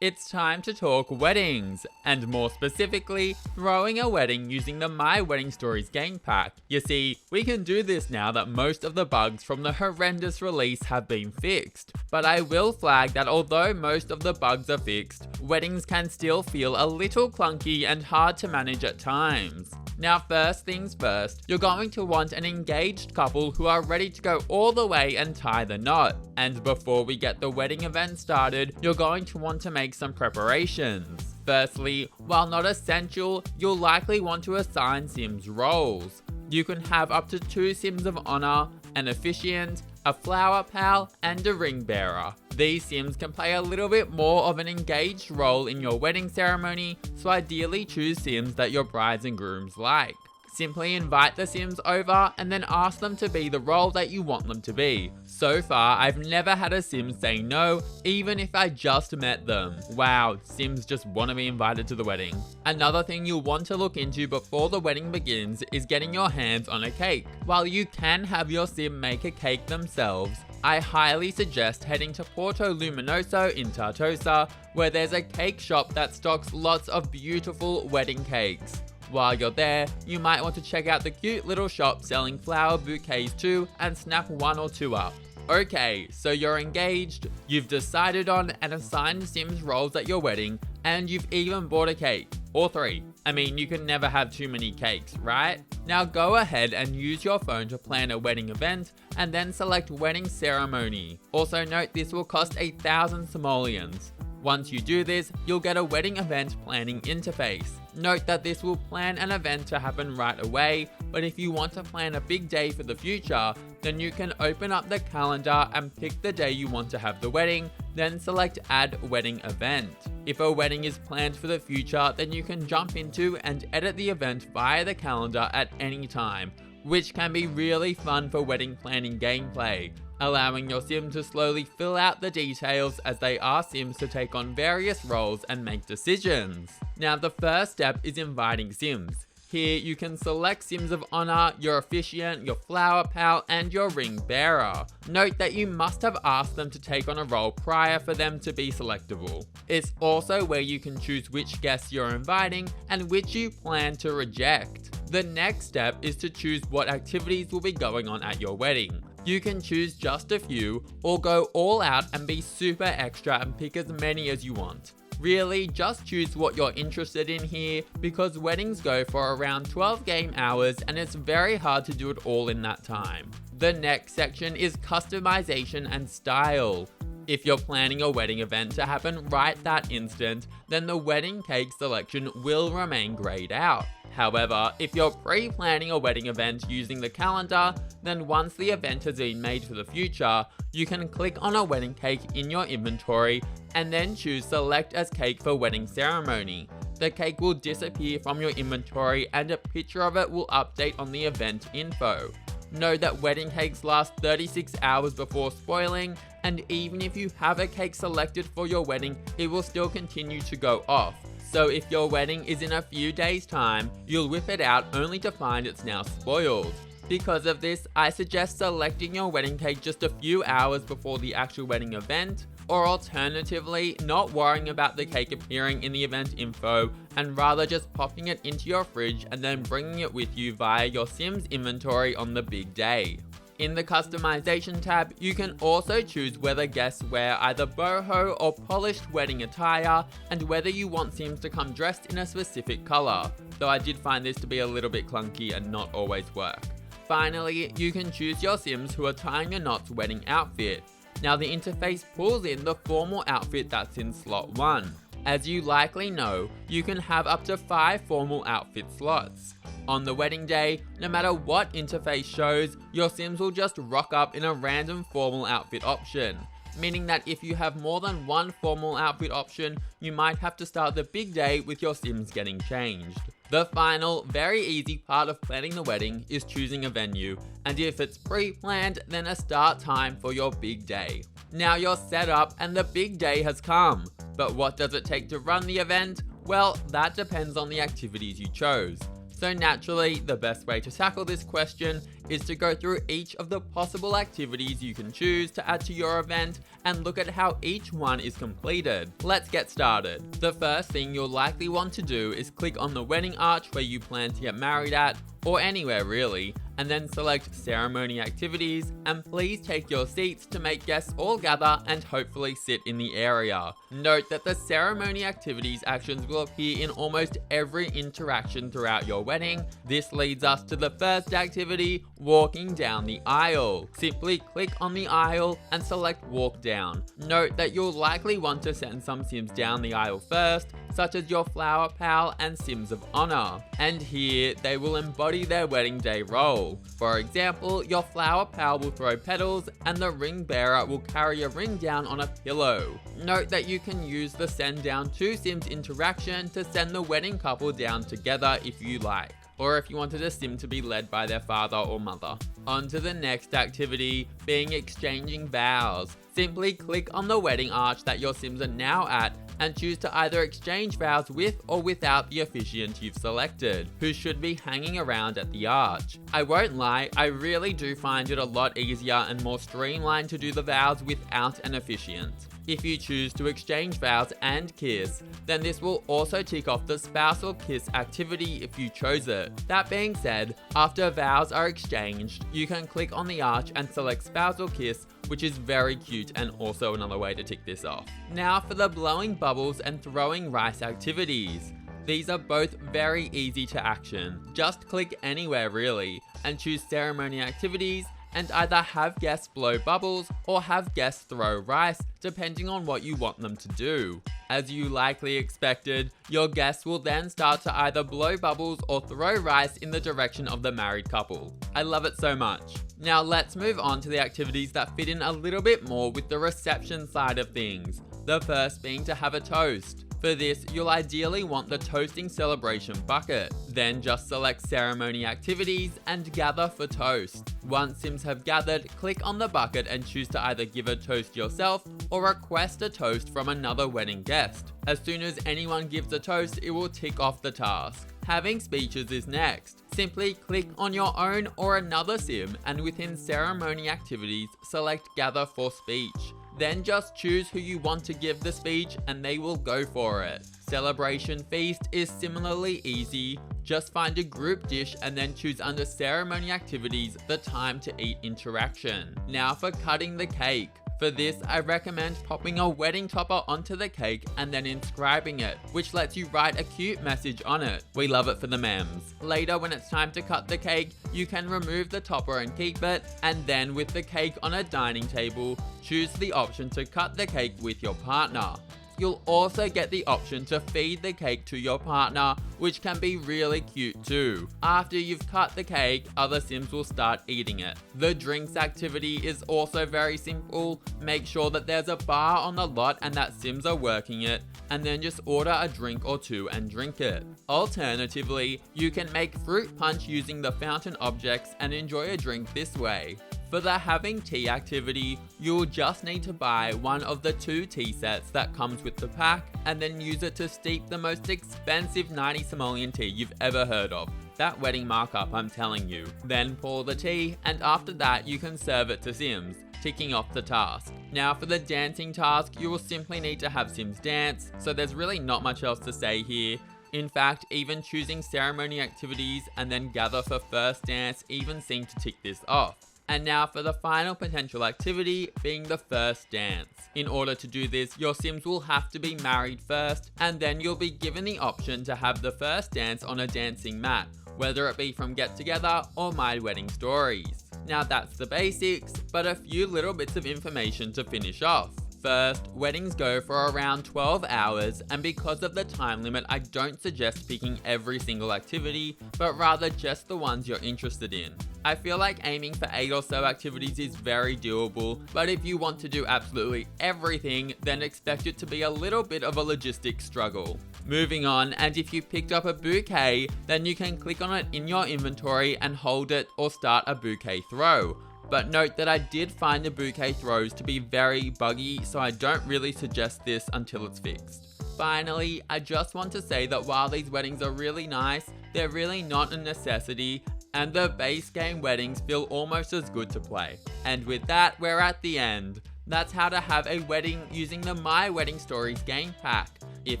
It's time to talk weddings, and more specifically, throwing a wedding using the My Wedding Stories game pack. You see, we can do this now that most of the bugs from the horrendous release have been fixed. But I will flag that although most of the bugs are fixed, weddings can still feel a little clunky and hard to manage at times. Now first things first, you're going to want an engaged couple who are ready to go all the way and tie the knot. And before we get the wedding event started, you're going to want to make some preparations. Firstly, while not essential, you'll likely want to assign Sims roles. You can have up to 2 Sims of honor, an officiant, a flower pal, and a ring bearer. These Sims can play a little bit more of an engaged role in your wedding ceremony, so ideally choose Sims that your brides and grooms like. Simply invite the Sims over and then ask them to be the role that you want them to be. So far, I've never had a Sim say no, even if I just met them. Wow, Sims just want to be invited to the wedding. Another thing you'll want to look into before the wedding begins is getting your hands on a cake. While you can have your Sim make a cake themselves, I highly suggest heading to Porto Luminoso in Tartosa, where there's a cake shop that stocks lots of beautiful wedding cakes. While you're there, you might want to check out the cute little shop selling flower bouquets too and snap 1 or 2 up. Okay, so you're engaged, you've decided on and assigned Sims roles at your wedding, and you've even bought a cake. Or 3. I mean, you can never have too many cakes, right? Now go ahead and use your phone to plan a wedding event, and then select wedding ceremony. Also note this will cost 1,000 simoleons. Once you do this, you'll get a wedding event planning interface. Note that this will plan an event to happen right away, but if you want to plan a big day for the future, then you can open up the calendar and pick the day you want to have the wedding, then select Add Wedding Event. If a wedding is planned for the future, then you can jump into and edit the event via the calendar at any time, which can be really fun for wedding planning gameplay, allowing your Sim to slowly fill out the details as they ask Sims to take on various roles and make decisions. Now the first step is inviting Sims. Here you can select Sims of honor, your officiant, your flower pal, and your ring bearer. Note that you must have asked them to take on a role prior for them to be selectable. It's also where you can choose which guests you're inviting and which you plan to reject. The next step is to choose what activities will be going on at your wedding. You can choose just a few, or go all out and be super extra and pick as many as you want. Really, just choose what you're interested in here, because weddings go for around 12 game hours and it's very hard to do it all in that time. The next section is customization and style. If you're planning a wedding event to happen right that instant, then the wedding cake selection will remain grayed out. However, if you're pre-planning a wedding event using the calendar, then once the event has been made for the future, you can click on a wedding cake in your inventory and then choose Select as Cake for Wedding Ceremony. The cake will disappear from your inventory and a picture of it will update on the event info. Know that wedding cakes last 36 hours before spoiling, and even if you have a cake selected for your wedding, it will still continue to go off. So if your wedding is in a few days' time, you'll whip it out only to find it's now spoiled. Because of this, I suggest selecting your wedding cake just a few hours before the actual wedding event, or alternatively, not worrying about the cake appearing in the event info and rather just popping it into your fridge and then bringing it with you via your Sims inventory on the big day. In the customization tab, you can also choose whether guests wear either boho or polished wedding attire, and whether you want Sims to come dressed in a specific color, though I did find this to be a little bit clunky and not always work. Finally, you can choose your Sims who are tying the knot's wedding outfit. Now the interface pulls in the formal outfit that's in slot 1. As you likely know, you can have up to 5 formal outfit slots. On the wedding day, no matter what interface shows, your Sims will just rock up in a random formal outfit option, meaning that if you have more than one formal outfit option, you might have to start the big day with your Sims getting changed. The final, very easy part of planning the wedding is choosing a venue, and if it's pre-planned, then a start time for your big day. Now you're set up and the big day has come, but what does it take to run the event? Well, that depends on the activities you chose. So naturally, the best way to tackle this question is to go through each of the possible activities you can choose to add to your event and look at how each one is completed. Let's get started. The first thing you'll likely want to do is click on the wedding arch where you plan to get married at, or anywhere really, and then select ceremony activities, and please take your seats to make guests all gather and hopefully sit in the area. Note that the ceremony activities actions will appear in almost every interaction throughout your wedding. This leads us to the first activity, walking down the aisle. Simply click on the aisle and select walk down. Note that you'll likely want to send some Sims down the aisle first, such as your flower pal and Sims of honor. And here, they will embody their wedding day role. For example, your flower pal will throw petals and the ring bearer will carry a ring down on a pillow. Note that you can use the send down two Sims interaction to send the wedding couple down together if you like, or if you wanted a Sim to be led by their father or mother. On to the next activity, being exchanging vows. Simply click on the wedding arch that your Sims are now at and choose to either exchange vows with or without the officiant you've selected, who should be hanging around at the arch. I won't lie, I really do find it a lot easier and more streamlined to do the vows without an officiant. If you choose to exchange vows and kiss, then this will also tick off the spousal kiss activity if you chose it. That being said, after vows are exchanged, you can click on the arch and select spousal kiss, which is very cute and also another way to tick this off. Now for the blowing bubbles and throwing rice activities. These are both very easy to action. Just click anywhere really, and choose ceremony activities, and either have guests blow bubbles or have guests throw rice, depending on what you want them to do. As you likely expected, your guests will then start to either blow bubbles or throw rice in the direction of the married couple. I love it so much. Now let's move on to the activities that fit in a little bit more with the reception side of things. The first being to have a toast. For this, you'll ideally want the toasting celebration bucket. Then just select ceremony activities and gather for toast. Once Sims have gathered, click on the bucket and choose to either give a toast yourself or request a toast from another wedding guest. As soon as anyone gives a toast, it will tick off the task. Having speeches is next. Simply click on your own or another Sim and within ceremony activities, select gather for speech. Then just choose who you want to give the speech and they will go for it. Celebration feast is similarly easy. Just find a group dish and then choose under ceremony activities the time to eat interaction. Now for cutting the cake. For this, I recommend popping a wedding topper onto the cake and then inscribing it, which lets you write a cute message on it. We love it for the memes. Later, when it's time to cut the cake, you can remove the topper and keep it, and then with the cake on a dining table, choose the option to cut the cake with your partner. You'll also get the option to feed the cake to your partner, which can be really cute too. After you've cut the cake, other Sims will start eating it. The drinks activity is also very simple. Make sure that there's a bar on the lot and that Sims are working it, and then just order a drink or two and drink it. Alternatively, you can make fruit punch using the fountain objects and enjoy a drink this way. For the having tea activity, you'll just need to buy one of the 2 tea sets that comes with the pack and then use it to steep the most expensive 90 simoleon tea you've ever heard of. That wedding markup, I'm telling you. Then pour the tea, and after that you can serve it to Sims, ticking off the task. Now for the dancing task, you will simply need to have Sims dance, so there's really not much else to say here. In fact, even choosing ceremony activities and then gather for first dance even seem to tick this off. And now for the final potential activity, being the first dance. In order to do this, your Sims will have to be married first, and then you'll be given the option to have the first dance on a dancing mat, whether it be from Get Together or My Wedding Stories. Now that's the basics, but a few little bits of information to finish off. First, weddings go for around 12 hours, and because of the time limit, I don't suggest picking every single activity, but rather just the ones you're interested in. I feel like aiming for 8 or so activities is very doable, but if you want to do absolutely everything, then expect it to be a little bit of a logistic struggle. Moving on, and if you picked up a bouquet, then you can click on it in your inventory and hold it or start a bouquet throw. But note that I did find the bouquet throws to be very buggy, so I don't really suggest this until it's fixed. Finally, I just want to say that while these weddings are really nice, they're really not a necessity, and the base game weddings feel almost as good to play. And with that, we're at the end. That's how to have a wedding using the My Wedding Stories game pack. If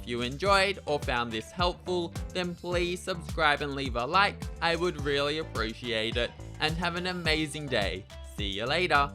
you enjoyed or found this helpful, then please subscribe and leave a like. I would really appreciate it. And have an amazing day. See you later.